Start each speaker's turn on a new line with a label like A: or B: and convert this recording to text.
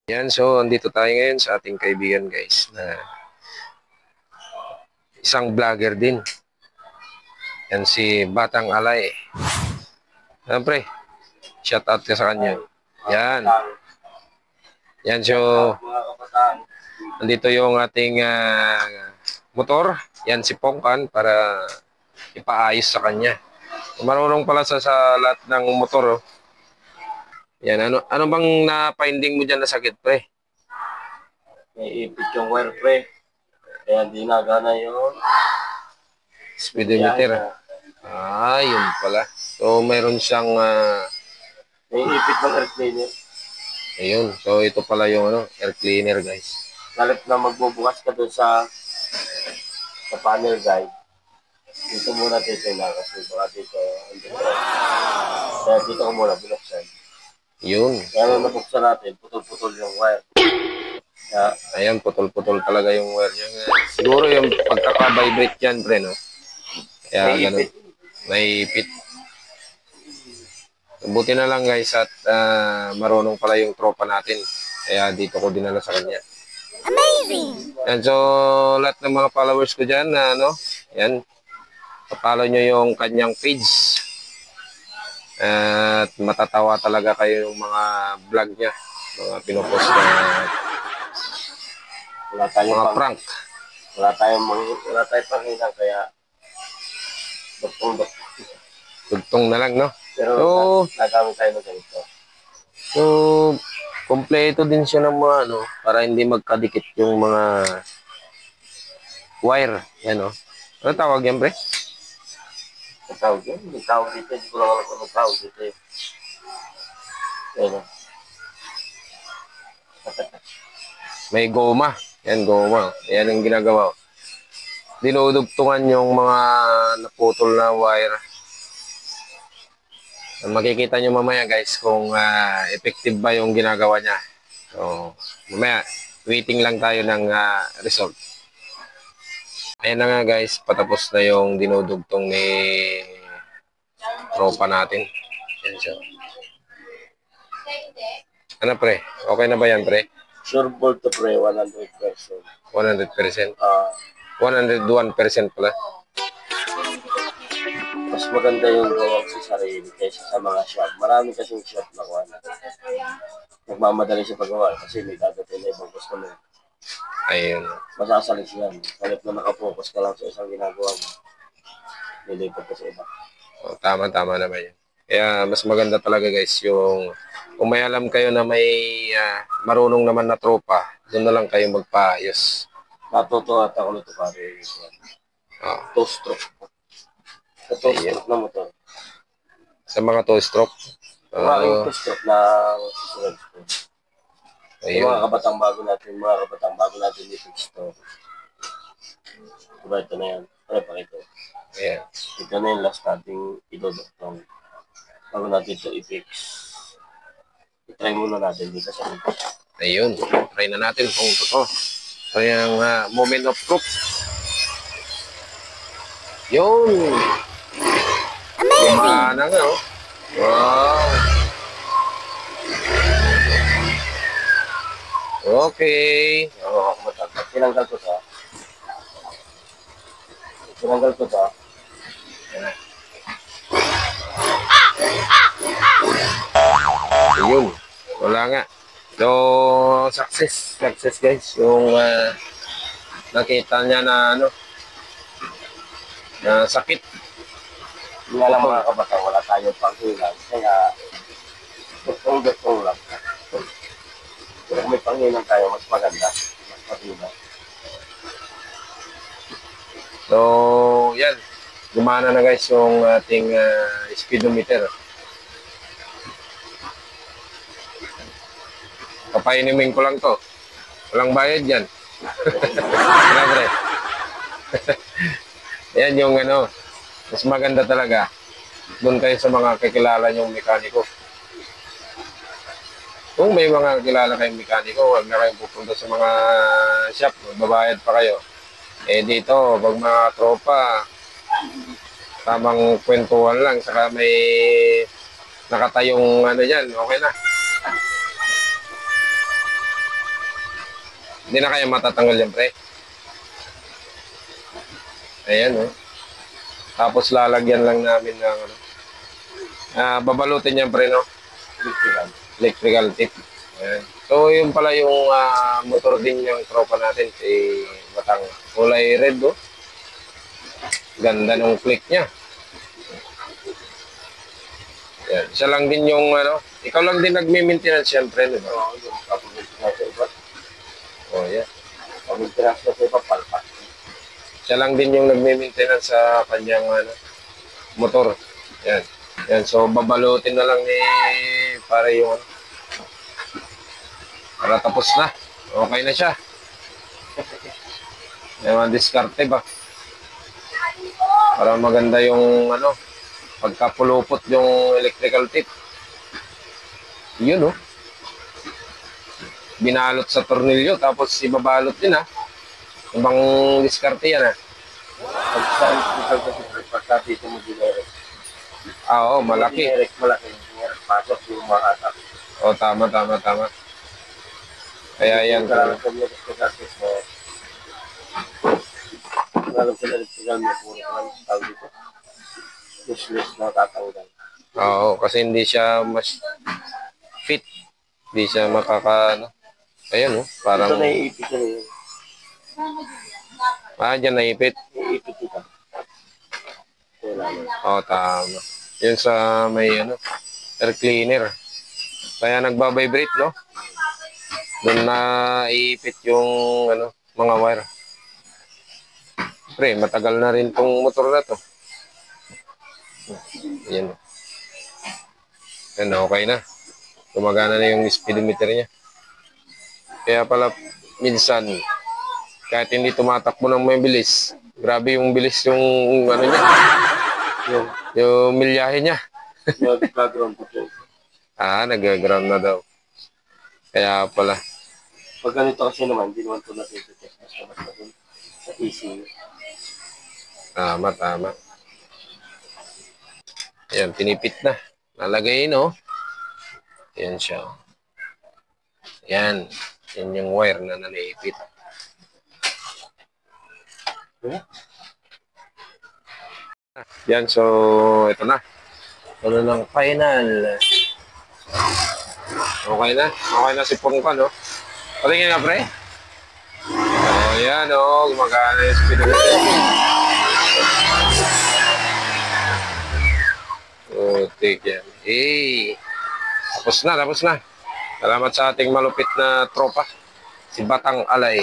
A: Yan, so andito tayo ngayon sa ating kaibigan guys na isang vlogger din. Yan si Batang Alay. Siyempre, shout out ka sa kanya. Yan. Yan, so andito yung ating motor. Yan si Pongkan para ipaayos sa kanya. Marunong pala sa lahat ng motor. Oh. Yan, ano bang na-finding mo dyan na sakit, pre?
B: May ipit yung wire, pre. Kaya di nagana yung
A: Speedometer. Yun pala. So, meron siyang
B: may ipit ng air cleaner.
A: ayun. So, ito pala yung air cleaner, guys.
B: Galit na magbubukas ka doon sa panel guide. Dito muna titignan kasi baka dito. Kaya dito ko muna binuksan.
A: Yun.
B: Kaya nung nabuksan natin, putol-putol yung wire. Kaya,
A: Ayan, putol-putol talaga yung wire niya. Siguro yung pagkaka-vibrate yan, pre, no? Kaya
B: may
A: ganun.
B: ipit.
A: May ipit. Buti na lang, guys, at marunong pala yung tropa natin. Kaya dito ko dinala sa kanya.
C: Amazing!
A: Yan, so, lahat ng mga followers ko dyan, yan, papalo nyo yung kanyang page. At matatawa talaga kayo yung mga vlog niya. Mga pinopost na mga prank.
B: Wala tayong panghinang kaya duktong-duktong.
A: Tugtong na lang, no?
B: Pero
A: So,
B: nagamit tayo ng ganito.
A: So, kompleto din siya ng mga para hindi magkadikit yung mga wire. Yan, no? Ano tawag yan, pre?
B: Ang tawag yun. Yung tawag dito. Hindi ko lang alam kung ang tawag dito. Yan.
A: May goma. Yan, goma. Yan ang ginagawa. Dinudugtungan yung mga naputol na wire. Makikita nyo mamaya, guys, kung effective ba yung ginagawa niya. So, mamaya, waiting lang tayo ng result. Ayan na nga, guys, patapos na yung dinudugtong ni tropa natin. Ayan siya. Ano, pre? Okay na ba yan, pre?
B: Sure ball to pre, 100%.
A: 100%? 101% pala.
B: Mas maganda yung gawang sa sarili kaysa sa mga shop. Marami kasing shop na kuha na. Nagmamadali sa paggawa kasi may dadating na ibang customer.
A: Ayun.
B: Masasalis yan. Kalit na nakapokus ka lang sa isang ginagawa mo. Nilipat ka sa iba.
A: Oh, tama naman yan. Kaya mas maganda talaga, guys, yung kung may alam kayo na may marunong naman na tropa, doon na lang kayo magpaayos.
B: Natutuwa at ako nito pare. Two-stroke. Sa two-stroke na motor.
A: Sa mga two-stroke.
B: Yung two-stroke na susunod ko. Yung mga kabatang bago natin i-fix to. Diba ito na yan? Ay, pakito.
A: Ayan.
B: Ito na yung last nating idodoktong. Bago natin ito i-fix. I-try muna natin dito sa dito.
A: Ayun. Try na natin kung totoo. So, yung moment of truth. Yun. Gumana nga, oh. Wow. Okay.
B: Oo, matagap. Tinanggal ko to.
A: Ayun. Wala nga. So, success. Success, guys. Yung nakita niya na na sakit.
B: Hindi nga lang mga kabatang, wala tayong panghilang. Kaya, duktong lang. Pero kung may panghilang tayo, mas maganda. Mas matibay.
A: So, yan. Gumana na, guys, yung ating speedometer. Papainumin ko lang to. Walang bayad yan. Wala, pre. Yan yung mas maganda talaga. Doon kayo sa mga kakilala nyong mekaniko. Kung may mga kakilala kayong mekaniko, huwag na kayong pupunta sa mga shop. Magbabayad pa kayo. Eh dito, pag mga tropa, tamang kwentuhan lang. Saka may nakatayong dyan, okay na. Hindi na kaya matatanggal yan, pre. Ayan, oh. Tapos lalagyan lang namin ng ano. Babalutin yan, pre, no? Electrical tip. Ayan. So, yun pala yung motor din yung tropa natin, si Batang. Kulay red, oh. Ganda ng click niya. Ayan. Siya lang din yung, ano, ikaw lang din nagme-maintenance yan, pre, di ba?
B: Oo, yung kapag-maintenance sa iba.
A: Oh, yeah.
B: Pag-maintenance sa iba, palpak.
A: Siya lang din yung nagme-maintenance sa kanyang ano, motor. Yan. Yan. So, babalutin na lang ni para yung ano. Para tapos na. Okay na siya. May mga diskarte ba? Para maganda yung ano, pagkapulupot yung electrical tip. Yun, oh. Binalot sa tornilyo, tapos ibabalot din, ha. Ibang diskarte yan, ha.
B: Pagka dito mo dinirect.
A: Oo, malaki.
B: Dinirect, malaki. Dinirect, pasok yung mga atak.
A: Oh, tama. Kaya yan.
B: Kailangan sa mga electrical mo. Kailangan sa electrical mo. Puro ka lang tawag dito. Useless na tatanggal.
A: Oo, kasi hindi siya mas fit. Hindi siya makaka, ano. Ayan, oh. Parang,
B: Ito na iipit na yun.
A: dyan naipit.
B: Iipit ito. Kailangan.
A: Oo, tama. Yun sa may, ano, air cleaner. Kaya nagbabibrate, no? Doon na iipit yung, ano, mga wire. Pre, matagal na rin tong motor na to. Ayan. Ayan, okay na. Gumagana na yung speedometer niya. Kaya pala, minsan, kahit hindi tumatakbo ng may bilis, grabe yung bilis yung, ano niya, yung milyahe niya.
B: Nag-background po siya.
A: Nag-ground na daw. Kaya pala.
B: Pag ganito kasi naman, hindi naman ito natititest. Basta dun sa ECU.
A: Tama. Ayan, pinipit na. Nalagay, no? Ayan siya. Ayan. Yan yung wire na nanaipit. Yan, so, ito na. Ito na ng final. Okay na si Pongka, no? Patingin na, pre. Oh, yan, oh. Gumagana yung speedometer. Take yan. Hey! Tapos na. Salamat sa ating malupit na tropa. Si Batang Alay.